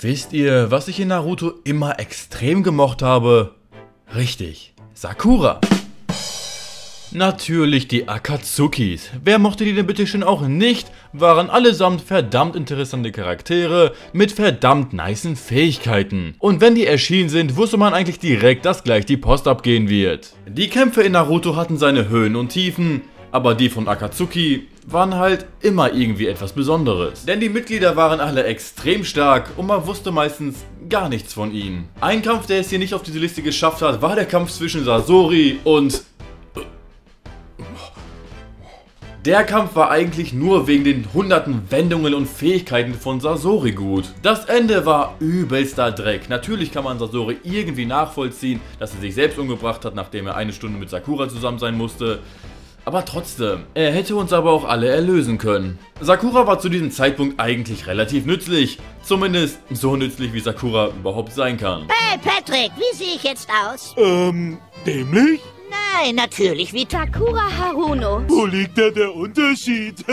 Wisst ihr, was ich in Naruto immer extrem gemocht habe? Richtig, Sakura. Natürlich die Akatsukis. Wer mochte die denn bitte schon auch nicht? Waren allesamt verdammt interessante Charaktere mit verdammt nicen Fähigkeiten. Und wenn die erschienen sind, wusste man eigentlich direkt, dass gleich die Post abgehen wird. Die Kämpfe in Naruto hatten seine Höhen und Tiefen, aber die von Akatsuki waren halt immer irgendwie etwas Besonderes. Denn die Mitglieder waren alle extrem stark und man wusste meistens gar nichts von ihnen. Ein Kampf, der es hier nicht auf diese Liste geschafft hat, war der Kampf zwischen Sasori und... Der Kampf war eigentlich nur wegen den hunderten Wendungen und Fähigkeiten von Sasori gut. Das Ende war übelster Dreck. Natürlich kann man Sasori irgendwie nachvollziehen, dass er sich selbst umgebracht hat, nachdem er eine Stunde mit Sakura zusammen sein musste. Aber trotzdem, er hätte uns aber auch alle erlösen können. Sakura war zu diesem Zeitpunkt eigentlich relativ nützlich. Zumindest so nützlich, wie Sakura überhaupt sein kann. Hey Patrick, wie sehe ich jetzt aus? Dämlich? Nein, natürlich wie Sakura Haruno. Wo liegt da der Unterschied?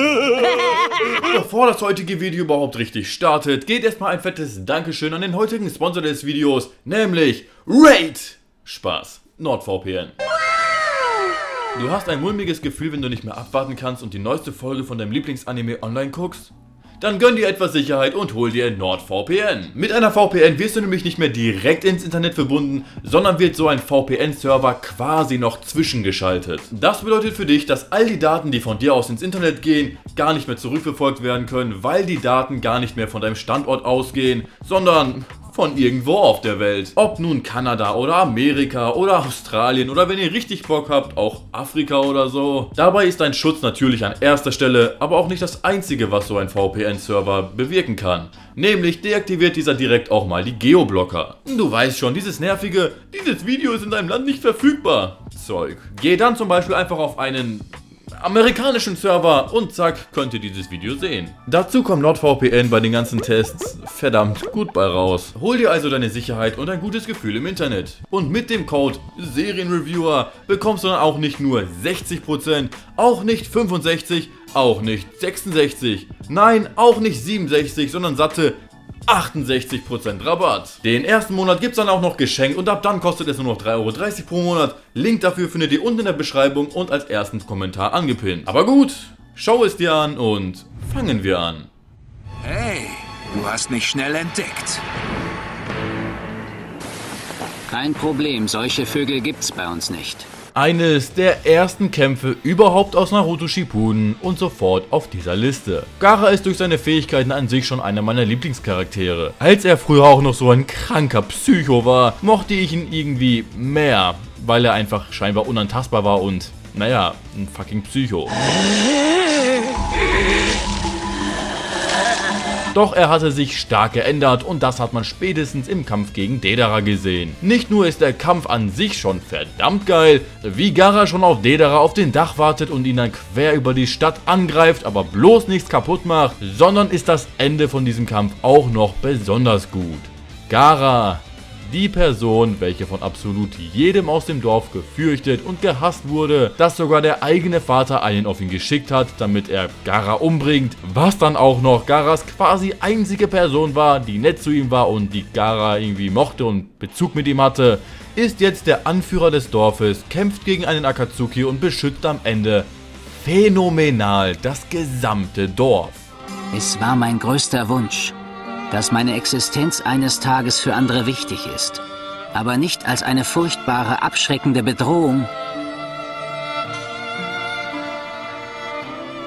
Bevor das heutige Video überhaupt richtig startet, geht erstmal ein fettes Dankeschön an den heutigen Sponsor des Videos, nämlich Raid! Spaß, NordVPN. Du hast ein mulmiges Gefühl, wenn du nicht mehr abwarten kannst und die neueste Folge von deinem Lieblingsanime online guckst? Dann gönn dir etwas Sicherheit und hol dir NordVPN. Mit einer VPN wirst du nämlich nicht mehr direkt ins Internet verbunden, sondern wird so ein VPN-Server quasi noch zwischengeschaltet. Das bedeutet für dich, dass all die Daten, die von dir aus ins Internet gehen, gar nicht mehr zurückverfolgt werden können, weil die Daten gar nicht mehr von deinem Standort ausgehen, sondern von irgendwo auf der Welt. Ob nun Kanada oder Amerika oder Australien oder wenn ihr richtig Bock habt, auch Afrika oder so. Dabei ist dein Schutz natürlich an erster Stelle, aber auch nicht das einzige, was so ein VPN-Server bewirken kann. Nämlich deaktiviert dieser direkt auch mal die Geoblocker. Du weißt schon, dieses nervige, dieses Video ist in deinem Land nicht verfügbar Zeug. Geh dann zum Beispiel einfach auf einen amerikanischen Server und zack, könnt ihr dieses Video sehen. Dazu kommt NordVPN bei den ganzen Tests verdammt gut bei raus. Hol dir also deine Sicherheit und ein gutes Gefühl im Internet. Und mit dem Code Serienreviewer bekommst du dann auch nicht nur 60%, auch nicht 65%, auch nicht 66%, nein, auch nicht 67%, sondern satte 68% Rabatt. Den ersten Monat gibt es dann auch noch geschenkt und ab dann kostet es nur noch 3,30 € pro Monat. Link dafür findet ihr unten in der Beschreibung und als ersten Kommentar angepinnt. Aber gut, schau es dir an und fangen wir an. Hey, du hast mich schnell entdeckt. Kein Problem, solche Vögel gibt's bei uns nicht. Eines der ersten Kämpfe überhaupt aus Naruto Shippuden und sofort auf dieser Liste. Gaara ist durch seine Fähigkeiten an sich schon einer meiner Lieblingscharaktere. Als er früher auch noch so ein kranker Psycho war, mochte ich ihn irgendwie mehr, weil er einfach scheinbar unantastbar war und, naja, ein fucking Psycho. Doch er hatte sich stark geändert und das hat man spätestens im Kampf gegen Deidara gesehen. Nicht nur ist der Kampf an sich schon verdammt geil, wie Gaara schon auf Deidara auf dem Dach wartet und ihn dann quer über die Stadt angreift, aber bloß nichts kaputt macht, sondern ist das Ende von diesem Kampf auch noch besonders gut. Gaara, die Person, welche von absolut jedem aus dem Dorf gefürchtet und gehasst wurde, dass sogar der eigene Vater einen auf ihn geschickt hat, damit er Gaara umbringt, was dann auch noch Gaaras quasi einzige Person war, die nett zu ihm war und die Gaara irgendwie mochte und Bezug mit ihm hatte, ist jetzt der Anführer des Dorfes, kämpft gegen einen Akatsuki und beschützt am Ende phänomenal das gesamte Dorf. Es war mein größter Wunsch, dass meine Existenz eines Tages für andere wichtig ist, aber nicht als eine furchtbare, abschreckende Bedrohung,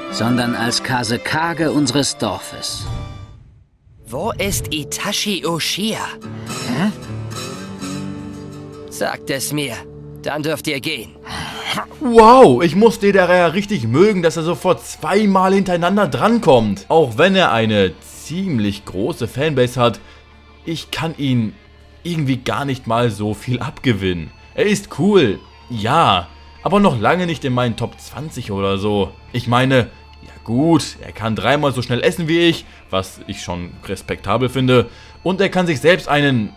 sondern als Kazekage unseres Dorfes. Wo ist Itachi Uchiha? Hm? Sagt es mir, dann dürft ihr gehen. Wow, ich muss Deidara ja richtig mögen, dass er sofort zweimal hintereinander drankommt. Auch wenn er eine ziemlich große Fanbase hat, ich kann ihn irgendwie gar nicht mal so viel abgewinnen. Er ist cool, ja, aber noch lange nicht in meinen Top 20 oder so. Ich meine, ja gut, er kann dreimal so schnell essen wie ich, was ich schon respektabel finde, und er kann sich selbst einen...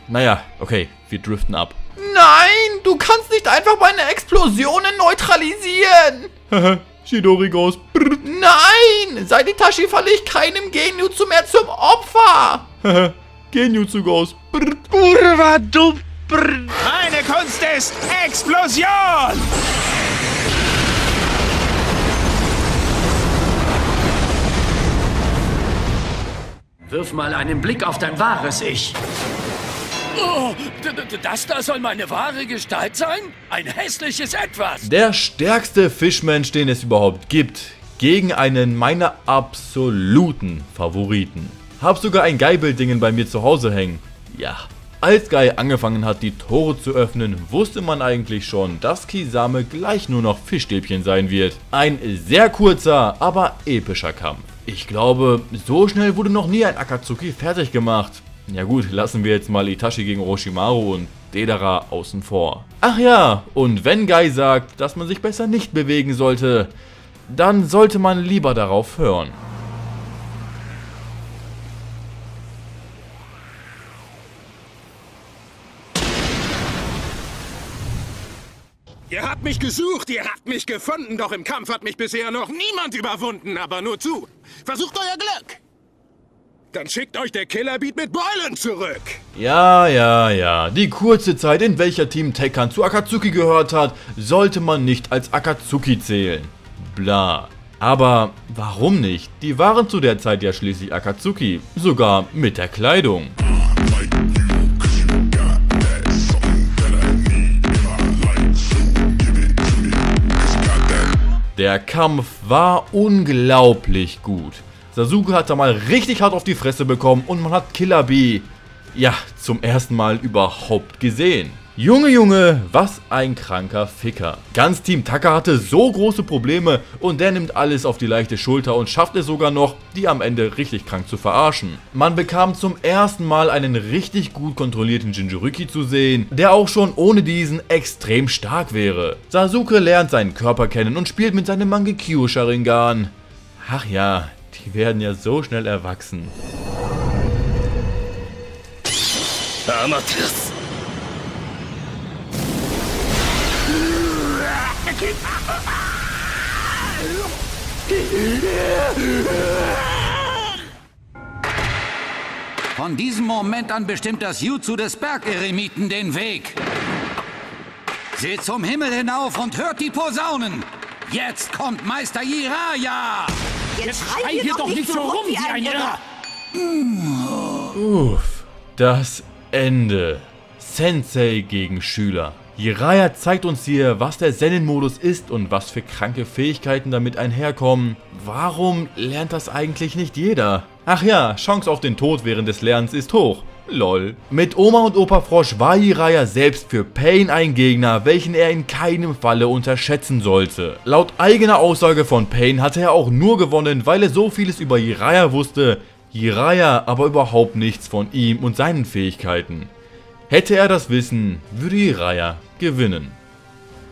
Naja, okay, wir driften ab. Nein, du kannst nicht einfach meine Explosionen neutralisieren! Chidori Ghost. Nein! Seit Itachi falle ich keinem Genjutsu mehr zum Opfer! Genjutsu Ghost. Kurwa dumm. Meine Kunst ist Explosion! Wirf mal einen Blick auf dein wahres Ich. Oh, das da soll meine wahre Gestalt sein? Ein hässliches Etwas. Der stärkste Fischmensch, den es überhaupt gibt. Gegen einen meiner absoluten Favoriten. Hab sogar ein Guy-Buildingen bei mir zu Hause hängen. Ja. Als Guy angefangen hat, die Tore zu öffnen, wusste man eigentlich schon, dass Kisame gleich nur noch Fischstäbchen sein wird. Ein sehr kurzer, aber epischer Kampf. Ich glaube, so schnell wurde noch nie ein Akatsuki fertig gemacht. Ja gut, lassen wir jetzt mal Itachi gegen Orochimaru und Deidara außen vor. Ach ja, und wenn Guy sagt, dass man sich besser nicht bewegen sollte, dann sollte man lieber darauf hören. Ihr habt mich gesucht, ihr habt mich gefunden, doch im Kampf hat mich bisher noch niemand überwunden, aber nur zu. Versucht euer Glück. Dann schickt euch der Killerbeat mit Beulen zurück. Ja. Die kurze Zeit, in welcher Team Tekkan zu Akatsuki gehört hat, sollte man nicht als Akatsuki zählen. Bla. Aber warum nicht? Die waren zu der Zeit ja schließlich Akatsuki. Sogar mit der Kleidung. Der Kampf war unglaublich gut. Sasuke hat da mal richtig hart auf die Fresse bekommen und man hat Killer Bee, ja, zum ersten Mal überhaupt gesehen. Junge, was ein kranker Ficker. Ganz Team Taka hatte so große Probleme und der nimmt alles auf die leichte Schulter und schafft es sogar noch, die am Ende richtig krank zu verarschen. Man bekam zum ersten Mal einen richtig gut kontrollierten Jinchuriki zu sehen, der auch schon ohne diesen extrem stark wäre. Sasuke lernt seinen Körper kennen und spielt mit seinem Mangekyo Sharingan. Ach ja, die werden ja so schnell erwachsen. Amateur's. Von diesem Moment an bestimmt das Jutsu des Bergeremiten den Weg. Seht zum Himmel hinauf und hört die Posaunen. Jetzt kommt Meister Jiraiya. Jetzt schrei hier doch nicht so rum wie ein Irrer. Uff, das Ende. Sensei gegen Schüler. Jiraiya zeigt uns hier, was der Senin-Modus ist und was für kranke Fähigkeiten damit einherkommen. Warum lernt das eigentlich nicht jeder? Ach ja, Chance auf den Tod während des Lernens ist hoch. Lol. Mit Oma und Opa Frosch war Jiraiya selbst für Pain ein Gegner, welchen er in keinem Falle unterschätzen sollte. Laut eigener Aussage von Pain hatte er auch nur gewonnen, weil er so vieles über Jiraiya wusste, Jiraiya aber überhaupt nichts von ihm und seinen Fähigkeiten. Hätte er das Wissen, würde Jiraiya gewinnen.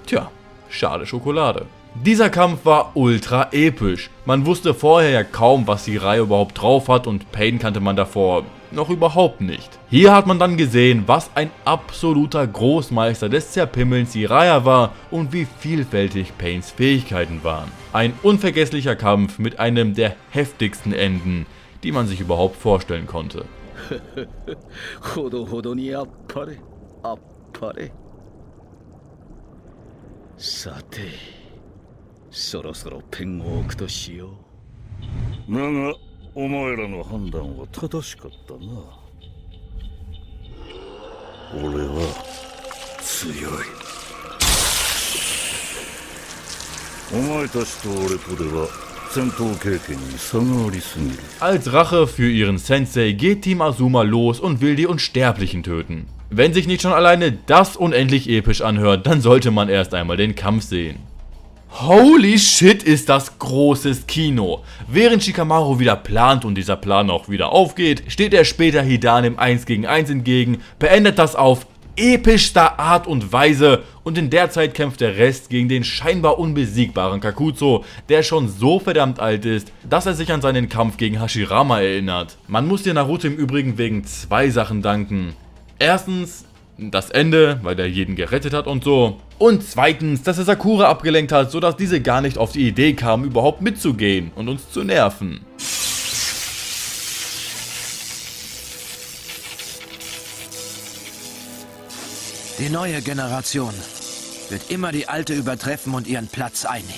Tja, schade Schokolade. Dieser Kampf war ultra episch. Man wusste vorher ja kaum, was Jiraiya überhaupt drauf hat und Pain kannte man davor noch überhaupt nicht. Hier hat man dann gesehen, was ein absoluter Großmeister des Zerpimmelns Jiraiya war und wie vielfältig Pains Fähigkeiten waren. Ein unvergesslicher Kampf mit einem der heftigsten Enden, die man sich überhaupt vorstellen konnte. Als Rache für ihren Sensei geht Team Azuma los und will die Unsterblichen töten. Wenn sich nicht schon alleine das unendlich episch anhört, dann sollte man erst einmal den Kampf sehen. Holy shit, ist das großes Kino. Während Shikamaru wieder plant und dieser Plan auch wieder aufgeht, steht er später Hidan im 1 gegen 1 entgegen, beendet das auf epischster Art und Weise und in der Zeit kämpft der Rest gegen den scheinbar unbesiegbaren Kakuzo, der schon so verdammt alt ist, dass er sich an seinen Kampf gegen Hashirama erinnert. Man muss dir Naruto im Übrigen wegen 2 Sachen danken. Erstens das Ende, weil er jeden gerettet hat und so. Und zweitens, dass er Sakura abgelenkt hat, sodass diese gar nicht auf die Idee kam, überhaupt mitzugehen und uns zu nerven. Die neue Generation wird immer die alte übertreffen und ihren Platz einnehmen.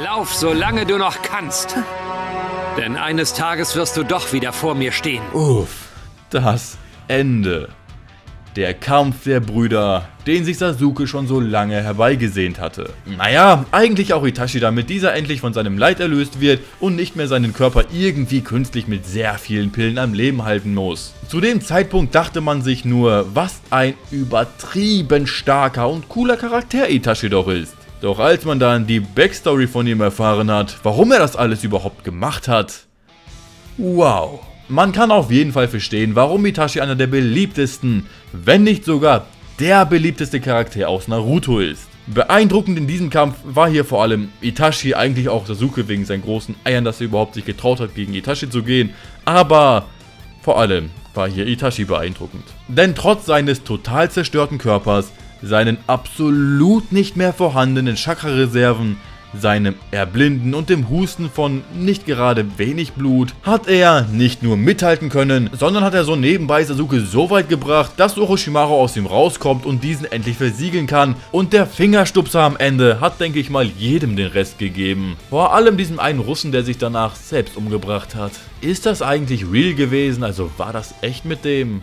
Lauf, solange du noch kannst. Denn eines Tages wirst du doch wieder vor mir stehen. Uff, das Ende. Der Kampf der Brüder, den sich Sasuke schon so lange herbeigesehnt hatte. Naja, eigentlich auch Itachi, damit dieser endlich von seinem Leid erlöst wird und nicht mehr seinen Körper irgendwie künstlich mit sehr vielen Pillen am Leben halten muss. Zu dem Zeitpunkt dachte man sich nur, was ein übertrieben starker und cooler Charakter Itachi doch ist. Doch als man dann die Backstory von ihm erfahren hat, warum er das alles überhaupt gemacht hat, wow. Man kann auf jeden Fall verstehen, warum Itachi einer der beliebtesten, wenn nicht sogar der beliebteste Charakter aus Naruto ist. Beeindruckend in diesem Kampf war hier vor allem Itachi, eigentlich auch Sasuke wegen seinen großen Eiern, dass er überhaupt sich getraut hat, gegen Itachi zu gehen, aber vor allem war hier Itachi beeindruckend. Denn trotz seines total zerstörten Körpers, seinen absolut nicht mehr vorhandenen Chakra-Reserven, seinem Erblinden und dem Husten von nicht gerade wenig Blut, hat er nicht nur mithalten können, sondern hat er so nebenbei Sasuke so weit gebracht, dass Orochimaru aus ihm rauskommt und diesen endlich versiegeln kann, und der Fingerstupser am Ende hat, denke ich mal, jedem den Rest gegeben. Vor allem diesem einen Russen, der sich danach selbst umgebracht hat. Ist das eigentlich real gewesen? Also war das echt mit dem?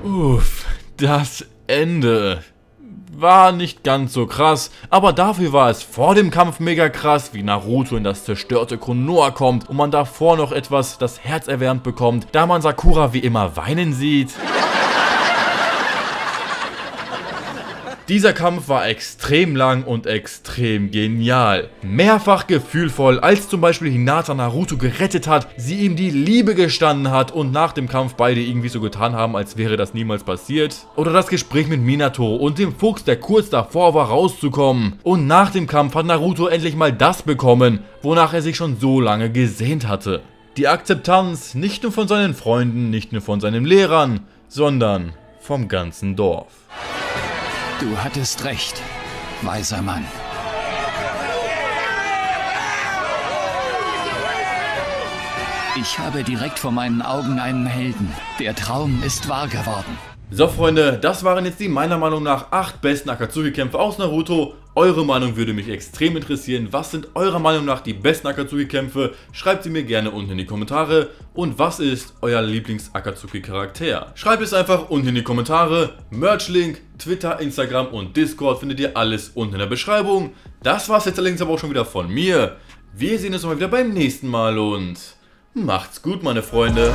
Uff, das Ende war nicht ganz so krass, aber dafür war es vor dem Kampf mega krass, wie Naruto in das zerstörte Konoha kommt und man davor noch etwas das Herz erwärmt bekommt, da man Sakura wie immer weinen sieht. Dieser Kampf war extrem lang und extrem genial. Mehrfach gefühlvoll, als zum Beispiel Hinata Naruto gerettet hat, sie ihm die Liebe gestanden hat und nach dem Kampf beide irgendwie so getan haben, als wäre das niemals passiert. Oder das Gespräch mit Minato und dem Fuchs, der kurz davor war rauszukommen. Und nach dem Kampf hat Naruto endlich mal das bekommen, wonach er sich schon so lange gesehnt hatte. Die Akzeptanz nicht nur von seinen Freunden, nicht nur von seinen Lehrern, sondern vom ganzen Dorf. Du hattest recht, weiser Mann. Ich habe direkt vor meinen Augen einen Helden. Der Traum ist wahr geworden. So Freunde, das waren jetzt die meiner Meinung nach 8 besten Akatsuki-Kämpfe aus Naruto. Eure Meinung würde mich extrem interessieren. Was sind eurer Meinung nach die besten Akatsuki-Kämpfe? Schreibt sie mir gerne unten in die Kommentare. Und was ist euer Lieblings-Akatsuki-Charakter? Schreibt es einfach unten in die Kommentare. Merch-Link, Twitter, Instagram und Discord findet ihr alles unten in der Beschreibung. Das war's jetzt allerdings aber auch schon wieder von mir. Wir sehen uns mal wieder beim nächsten Mal und macht's gut, meine Freunde.